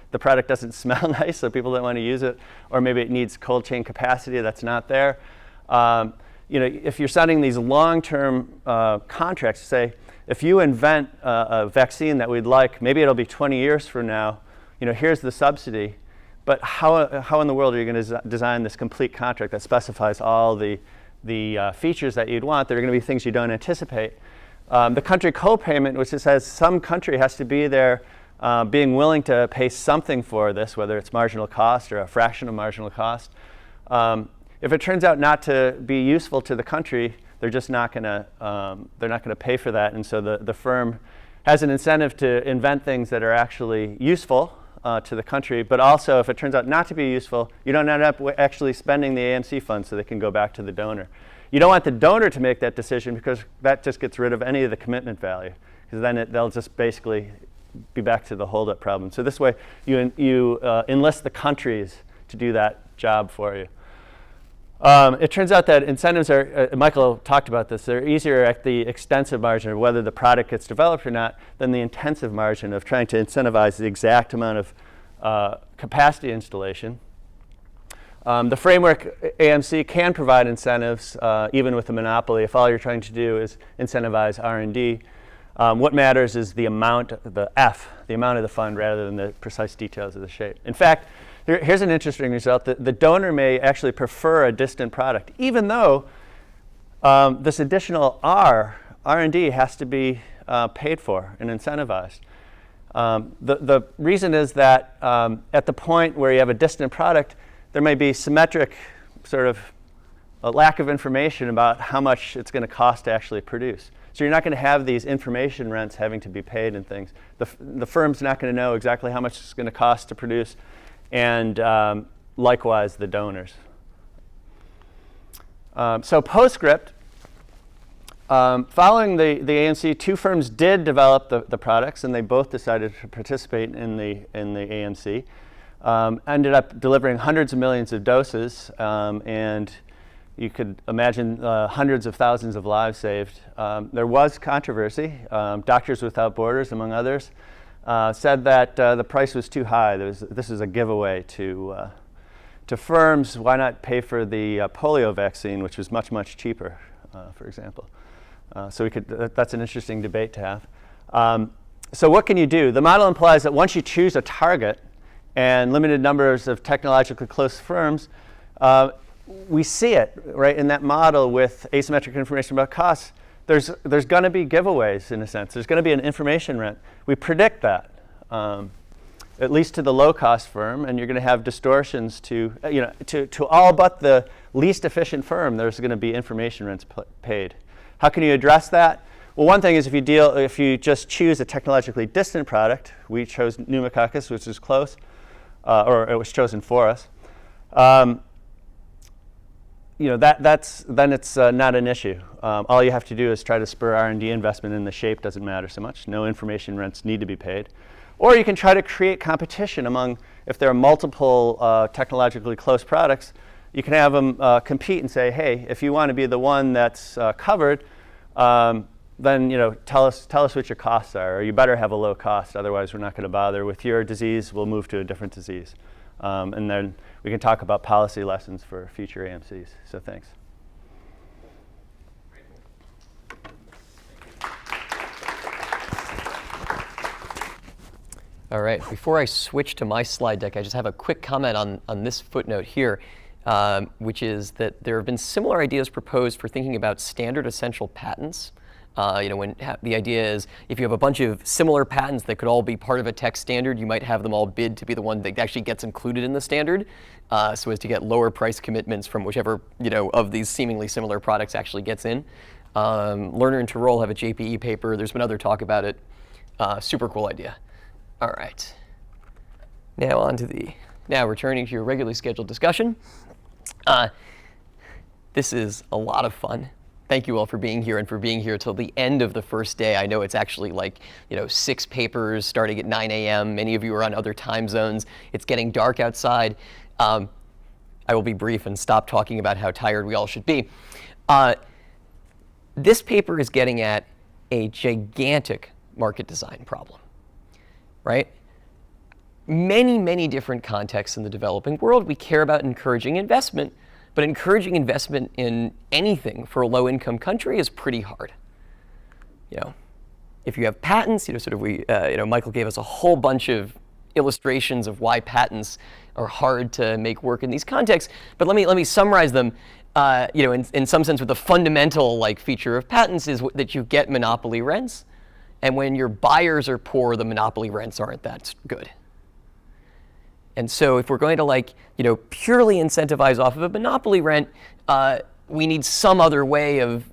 the product doesn't smell nice, so people don't want to use it, or maybe it needs cold chain capacity that's not there. If you're signing these long-term contracts, say, if you invent a vaccine that we'd like, maybe it'll be 20 years from now, here's the subsidy, but how in the world are you going to design this complete contract that specifies all the features that you'd want? There are going to be things you don't anticipate. The country co-payment, which says some country has to be there being willing to pay something for this, whether it's marginal cost or a fraction of marginal cost. If it turns out not to be useful to the country, they're just not going to pay for that, and so the firm has an incentive to invent things that are actually useful to the country, but also if it turns out not to be useful, you don't end up actually spending the AMC funds so they can go back to the donor. You don't want the donor to make that decision because that just gets rid of any of the commitment value, because then they'll just basically be back to the holdup problem. So this way you enlist the countries to do that job for you. It turns out that incentives are, Michael talked about this, they're easier at the extensive margin of whether the product gets developed or not than the intensive margin of trying to incentivize the exact amount of capacity installation. The framework AMC can provide incentives even with a monopoly if all you're trying to do is incentivize R&D. What matters is the amount, the amount of the fund rather than the precise details of the shape. In fact, here's an interesting result. The donor may actually prefer a distant product, even though this additional R&D has to be paid for and incentivized. The reason is that at the point where you have a distant product, there may be symmetric sort of a lack of information about how much it's going to cost to actually produce. So you're not going to have these information rents having to be paid and things. The firm's not going to know exactly how much it's going to cost to produce, and likewise the donors. So postscript, following the AMC, two firms did develop the products, and they both decided to participate in the AMC. Ended up delivering hundreds of millions of doses, and you could imagine hundreds of thousands of lives saved. There was controversy. Doctors Without Borders, among others, said that the price was too high. This is a giveaway to firms. Why not pay for the polio vaccine, which was much, much cheaper, for example? So that's an interesting debate to have. So what can you do? The model implies that once you choose a target and limited numbers of technologically close firms, we see it right in that model with asymmetric information about costs. There's going to be giveaways in a sense. There's going to be an information rent. We predict that, at least to the low-cost firm, and you're going to have distortions to all but the least efficient firm. There's going to be information rents paid. How can you address that? Well, one thing is if you just choose a technologically distant product. We chose pneumococcus, which is close, or it was chosen for us. Then it's not an issue. All you have to do is try to spur R&D investment, and the shape doesn't matter so much. No information rents need to be paid. Or you can try to create competition among, if there are multiple technologically close products, you can have them compete and say, hey, if you want to be the one that's covered, then tell us what your costs are, or you better have a low cost, otherwise we're not going to bother with your disease. We'll move to a different disease. And then we can talk about policy lessons for future AMCs. So thanks. All right, before I switch to my slide deck, I just have a quick comment on this footnote here, which is that there have been similar ideas proposed for thinking about standard essential patents. When the idea is if you have a bunch of similar patents that could all be part of a tech standard, you might have them all bid to be the one that actually gets included in the standard, so as to get lower price commitments from whichever of these seemingly similar products actually gets in. Lerner and Tirole have a JPE paper. There's been other talk about it. Super cool idea. All right. Now returning to your regularly scheduled discussion. This is a lot of fun. Thank you all for being here and for being here till the end of the first day. I know it's actually 6 papers starting at 9 a.m. Many of you are on other time zones. It's getting dark outside. I will be brief and stop talking about how tired we all should be. This paper is getting at a gigantic market design problem, right? Many, many different contexts in the developing world. We care about encouraging investment. But encouraging investment in anything for a low-income country is pretty hard. If you have patents, Michael gave us a whole bunch of illustrations of why patents are hard to make work in these contexts. But let me summarize them. In some sense, with the fundamental feature of patents is that you get monopoly rents, and when your buyers are poor, the monopoly rents aren't that good. And so if we're going to purely incentivize off of a monopoly rent, we need some other way of,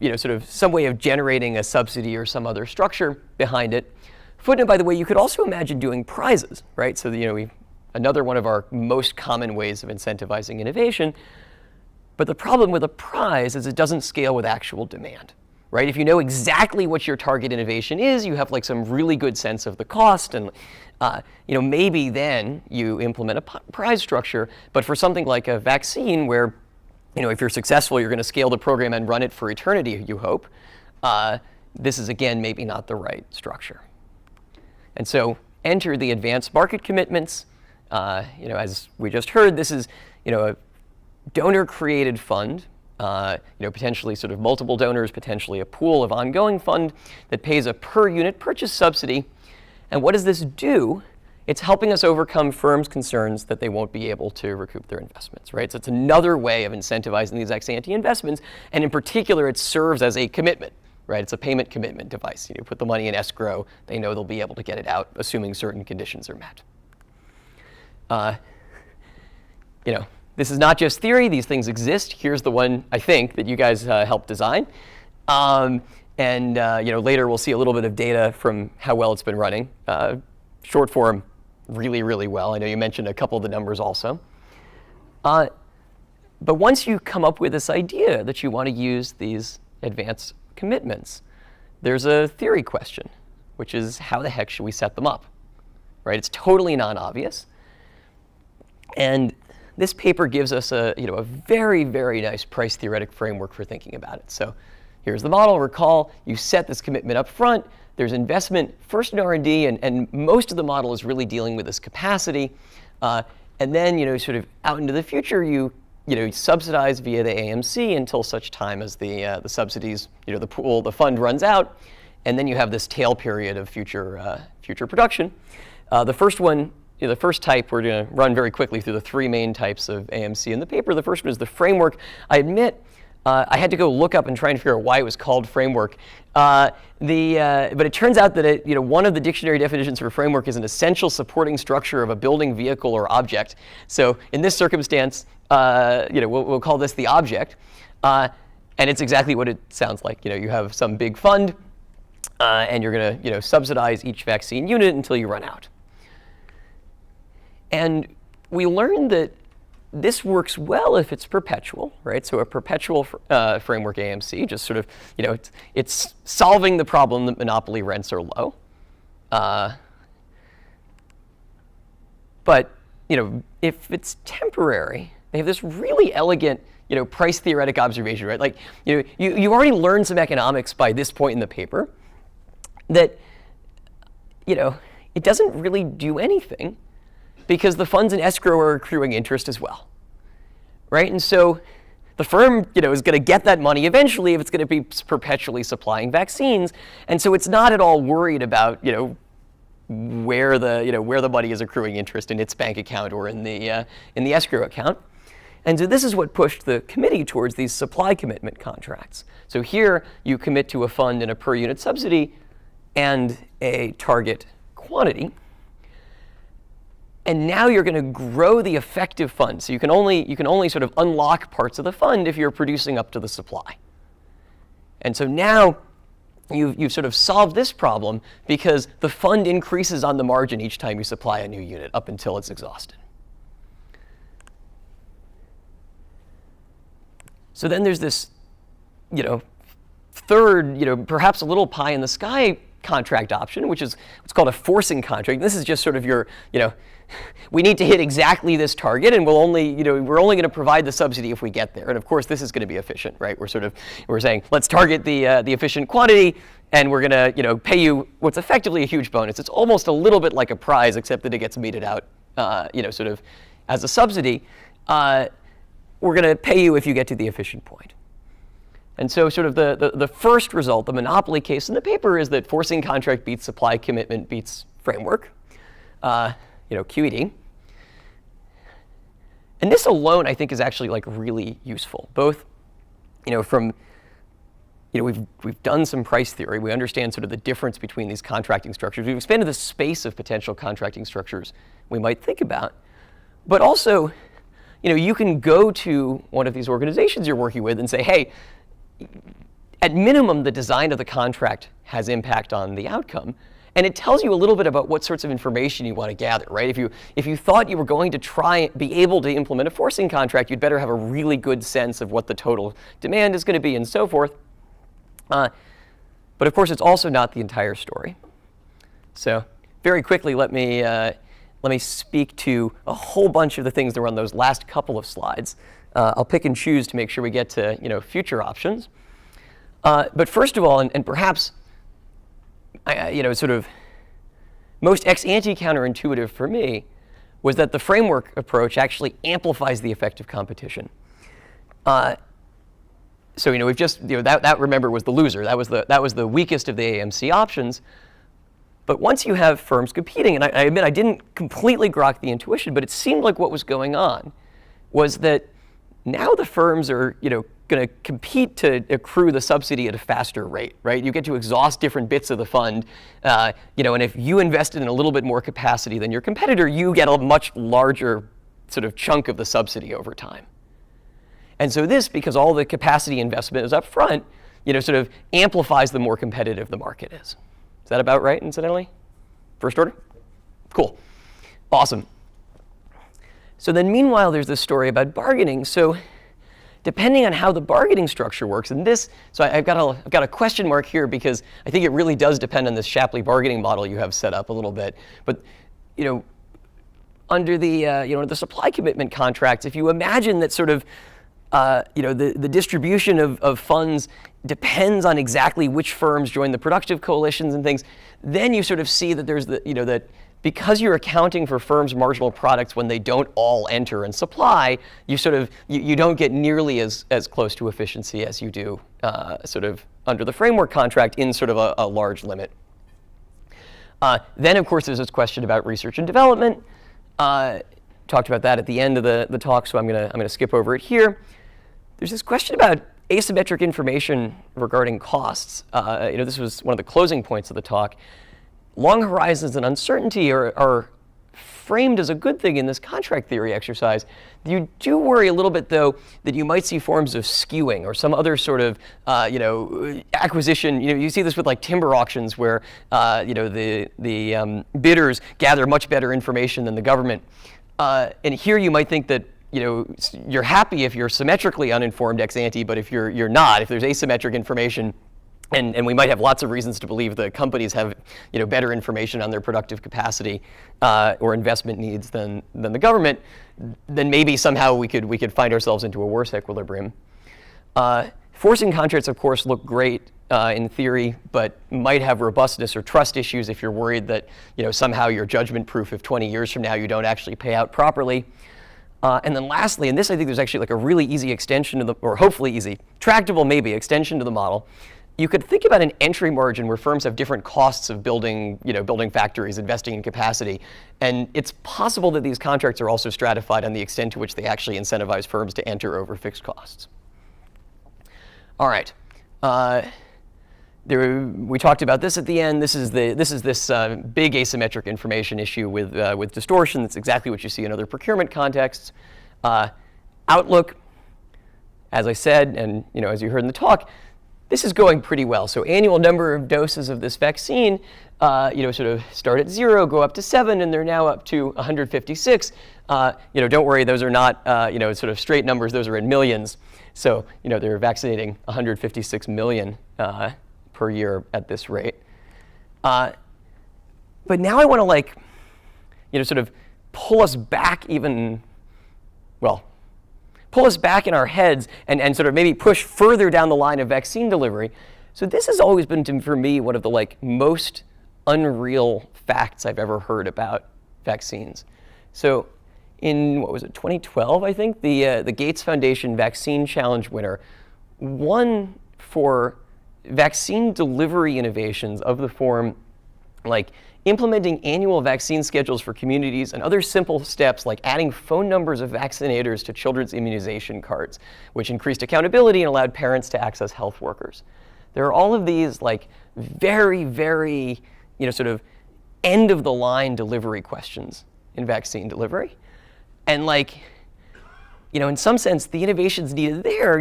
some way of generating a subsidy or some other structure behind it. Footnote, by the way, you could also imagine doing prizes, right? So, another one of our most common ways of incentivizing innovation. But the problem with a prize is it doesn't scale with actual demand, right? If you know exactly what your target innovation is, you have some really good sense of the cost, and maybe then you implement a prize structure. But for something like a vaccine, where if you're successful, you're going to scale the program and run it for eternity, you hope, this is again maybe not the right structure. And so enter the advanced market commitments. As we just heard, this is a donor-created fund. Potentially sort of multiple donors, potentially a pool of ongoing fund that pays a per unit purchase subsidy. And what does this do? It's helping us overcome firms' concerns that they won't be able to recoup their investments, right? So it's another way of incentivizing these ex-ante investments, and in particular, it serves as a commitment, right? It's a payment commitment device. You put the money in escrow, they know they'll be able to get it out, assuming certain conditions are met. This is not just theory. These things exist. Here's the one, I think, that you guys helped design. Later we'll see a little bit of data from how well it's been running. Short form, really, really well. I know you mentioned a couple of the numbers also. But once you come up with this idea that you want to use these advanced commitments, there's a theory question, which is how the heck should we set them up, right? It's totally non-obvious. And this paper gives us a very, very nice price theoretic framework for thinking about it. So here's the model. Recall, you set this commitment up front. There's investment first in R&D, and most of the model is really dealing with this capacity. And then, sort of out into the future, you subsidize via the AMC until such time as the subsidies, the fund runs out, and then you have this tail period of future production. The first one, the first type, we're going to run very quickly through the three main types of AMC in the paper. The first one is the framework. I admit I had to go look up and try and figure out why it was called framework. But it turns out that one of the dictionary definitions for framework is an essential supporting structure of a building, vehicle, or object. So in this circumstance, we'll call this the object. And it's exactly what it sounds like. You have some big fund, and you're going to subsidize each vaccine unit until you run out. And we learned that this works well if it's perpetual, right? So a perpetual framework AMC, just sort of, it's solving the problem that monopoly rents are low. But if it's temporary, they have this really elegant, price theoretic observation, right? Like, you've already learned some economics by this point in the paper that, it doesn't really do anything because the funds in escrow are accruing interest as well, right? And so the firm, is going to get that money eventually if it's going to be perpetually supplying vaccines, and so it's not at all worried about, where the money is accruing interest in its bank account or in the escrow account. And so this is what pushed the committee towards these supply commitment contracts. So here you commit to a fund and a per unit subsidy and a target quantity. And now you're going to grow the effective fund. So you can only sort of unlock parts of the fund if you're producing up to the supply. And so now you've sort of solved this problem because the fund increases on the margin each time you supply a new unit up until it's exhausted. So then there's this, third, perhaps a little pie in the sky contract option, which is what's called a forcing contract. This is just sort of your, we need to hit exactly this target, and we're only going to provide the subsidy if we get there. And of course, this is going to be efficient, right? We're saying let's target the efficient quantity, and we're going to pay you what's effectively a huge bonus. It's almost a little bit like a prize, except that it gets meted out, sort of as a subsidy. We're going to pay you if you get to the efficient point. And so sort of the first result, the monopoly case in the paper, is that forcing contract beats supply commitment beats framework, QED. And this alone, I think, is actually like really useful. Both, we've done some price theory. We understand sort of the difference between these contracting structures. We've expanded the space of potential contracting structures we might think about. But also, you can go to one of these organizations you're working with and say, hey, at minimum, the design of the contract has impact on the outcome. And it tells you a little bit about what sorts of information you want to gather, right? If you thought you were going to try be able to implement a forcing contract, you'd better have a really good sense of what the total demand is going to be and so forth. But of course, it's also not the entire story. So very quickly, let me speak to a whole bunch of the things that were on those last couple of slides. I'll pick and choose to make sure we get to future options. But first of all, and perhaps sort of most ex-ante counterintuitive for me, was that the framework approach actually amplifies the effect of competition. So we've just that remember was the loser. That was the weakest of the AMC options. But once you have firms competing, and I admit I didn't completely grok the intuition, but it seemed like what was going on was that now the firms are going to compete to accrue the subsidy at a faster rate, right? You get to exhaust different bits of the fund, and if you invested in a little bit more capacity than your competitor, you get a much larger sort of chunk of the subsidy over time. And so this, because all the capacity investment is up front, sort of amplifies the more competitive the market is. Is that about right, incidentally? First order? Cool. Awesome. So then meanwhile, there's this story about bargaining. So depending on how the bargaining structure works, and this, so I've got a question mark here because I think it really does depend on this Shapley bargaining model you have set up a little bit. But, under the supply commitment contracts, if you imagine that sort of the distribution of funds depends on exactly which firms join the productive coalitions and things, then you sort of see that there's that because you're accounting for firms' marginal products when they don't all enter and supply, you sort of you don't get nearly as close to efficiency as you do sort of under the framework contract in sort of a large limit. Then of course there's this question about research and development. Talked about that at the end of the talk, so I'm gonna skip over it here. There's this question about asymmetric information regarding costs. This was one of the closing points of the talk. Long horizons and uncertainty are framed as a good thing in this contract theory exercise. You do worry a little bit, though, that you might see forms of skewing or some other sort of, acquisition. You see this with like timber auctions where, the bidders gather much better information than the government. And here you might think that you're happy if you're symmetrically uninformed ex ante, but if you're not, if there's asymmetric information, and we might have lots of reasons to believe the companies have better information on their productive capacity or investment needs than the government, then maybe somehow we could find ourselves into a worse equilibrium. Forcing contracts, of course, look great in theory, but might have robustness or trust issues if you're worried that somehow you're judgment proof if 20 years from now you don't actually pay out properly. And then lastly, and this I think there's actually like a really easy extension to or hopefully easy, tractable maybe, extension to the model. You could think about an entry margin where firms have different costs of building factories, investing in capacity. And it's possible that these contracts are also stratified on the extent to which they actually incentivize firms to enter over fixed costs. All right. We talked about this at the end. This is this big asymmetric information issue with distortion. That's exactly what you see in other procurement contexts. Outlook, as I said, and as you heard in the talk, this is going pretty well. So annual number of doses of this vaccine, sort of start at 0, go up to 7, and they're now up to 156. Don't worry, those are not sort of straight numbers. Those are in millions. So they're vaccinating 156 million per year at this rate. But now I want to sort of pull us back pull us back in our heads and sort of maybe push further down the line of vaccine delivery. So this has always been, for me, one of the most unreal facts I've ever heard about vaccines. So in, 2012, I think, the Gates Foundation Vaccine Challenge winner won for vaccine delivery innovations of the form implementing annual vaccine schedules for communities and other simple steps like adding phone numbers of vaccinators to children's immunization cards, which increased accountability and allowed parents to access health workers. There are all of these very, very, sort of end of the line delivery questions in vaccine delivery. And in some sense, the innovations needed there,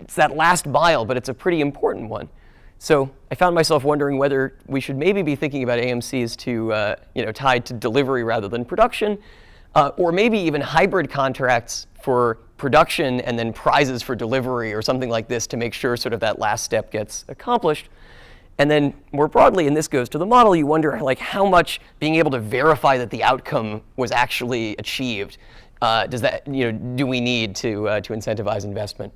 it's that last mile, but it's a pretty important one. So I found myself wondering whether we should maybe be thinking about AMCs tied to delivery rather than production, or maybe even hybrid contracts for production and then prizes for delivery or something like this to make sure sort of that last step gets accomplished. And then more broadly, and this goes to the model, you wonder how much being able to verify that the outcome was actually achieved do we need to incentivize investment?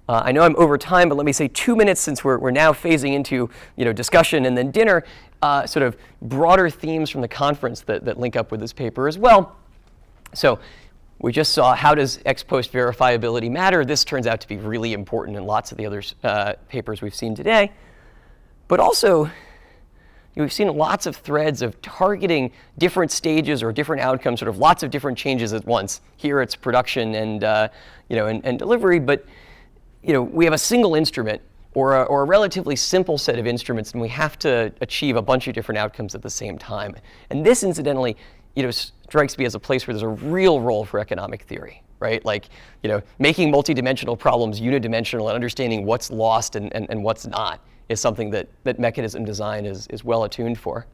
I know I'm over time, but let me say 2 minutes since we're now phasing into discussion and then dinner, sort of broader themes from the conference that link up with this paper as well. So we just saw how does ex post verifiability matter. This turns out to be really important in lots of the other papers we've seen today. But also, we've seen lots of threads of targeting different stages or different outcomes, sort of lots of different changes at once. Here it's production and and delivery, but we have a single instrument or a relatively simple set of instruments, and we have to achieve a bunch of different outcomes at the same time. And this, incidentally, strikes me as a place where there's a real role for economic theory, right? Like, making multidimensional problems unidimensional and understanding what's lost and what's not is something that mechanism design is well attuned for.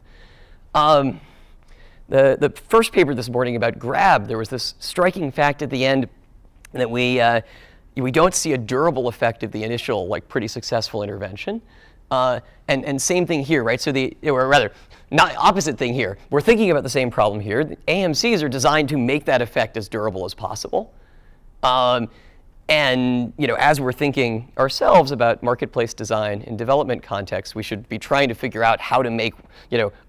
The first paper this morning about grab, there was this striking fact at the end that we don't see a durable effect of the initial, pretty successful intervention. And same thing here, right? So or rather, not opposite thing here. We're thinking about the same problem here. The AMCs are designed to make that effect as durable as possible. And as we're thinking ourselves about marketplace design in development contexts, we should be trying to figure out how to make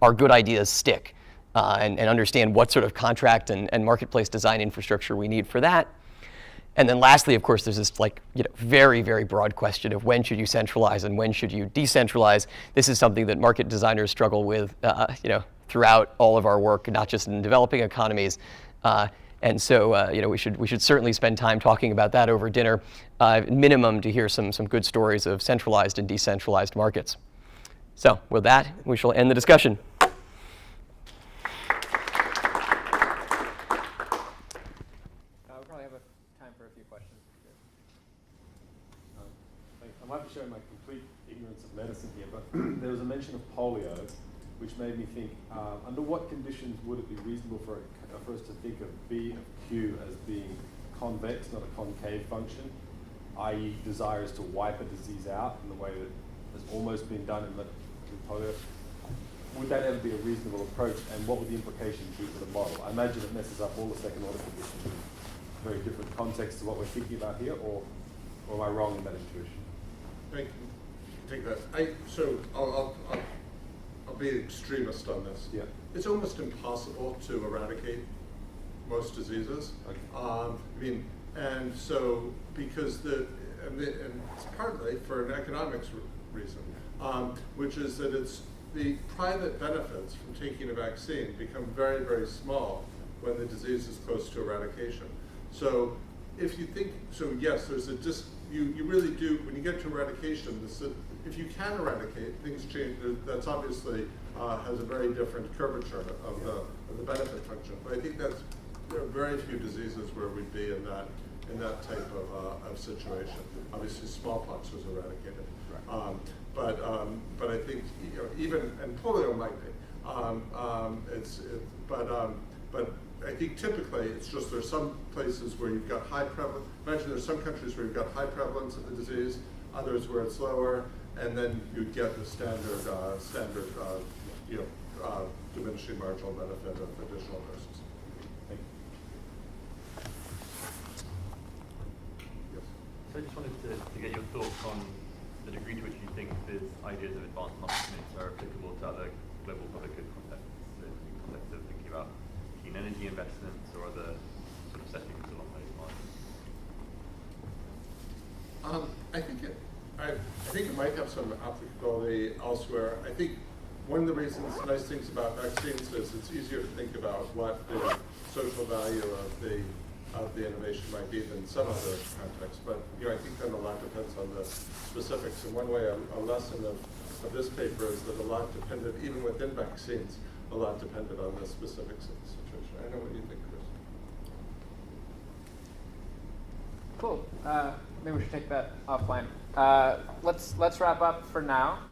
our good ideas stick, and understand what sort of contract and marketplace design infrastructure we need for that. And then lastly, of course, there's this very, very broad question of when should you centralize and when should you decentralize. This is something that market designers struggle with throughout all of our work, not just in developing economies. And so we should certainly spend time talking about that over dinner, minimum to hear some good stories of centralized and decentralized markets. So with that, we shall end the discussion. We'll probably have time for a few questions. I might be showing my complete ignorance of medicine here, but there was a mention of polio, which made me think, under what conditions would it be reasonable for us to think of B of Q as being convex, not a concave function, i.e. desire is to wipe a disease out in the way that has almost been done in polio? Would that ever be a reasonable approach, and what would the implications be for the model? I imagine it messes up all the second order conditions in very different contexts to what we're thinking about here, or am I wrong in that intuition? I can take that. I'll be an extremist on this. Yeah. It's almost impossible to eradicate most diseases. Okay. And so because and it's partly for an economics reason, which is that it's the private benefits from taking a vaccine become very, very small when the disease is close to eradication. So if you think, yes, there's you really do, when you get to eradication, if you can eradicate, things change. That's obviously has a very different curvature of the benefit function. But I think there are very few diseases where we'd be in that type of situation. Obviously, smallpox was eradicated, but I think and polio might be. But I think typically it's just there's some places where you've got high prevalence. Imagine there's some countries where you've got high prevalence of the disease, others where it's lower, and then you get the standard diminishing marginal benefit of additional doses. Thank you. Yes. So I just wanted to get your thoughts on the degree to which you think these ideas of advanced market units are applicable to other global public good contexts, in the context of thinking about clean energy investments or other sort of settings along those lines. I think it might have some applicability elsewhere. I think one of the nice things about vaccines is it's easier to think about what the social value of the innovation might be than some other contexts. But I think then a lot depends on the specifics. And one way, a lesson of this paper is that a lot depended, even within vaccines, a lot depended on the specifics of the situation. I know what you think, Chris. Cool. Maybe we should take that offline. Let's wrap up for now.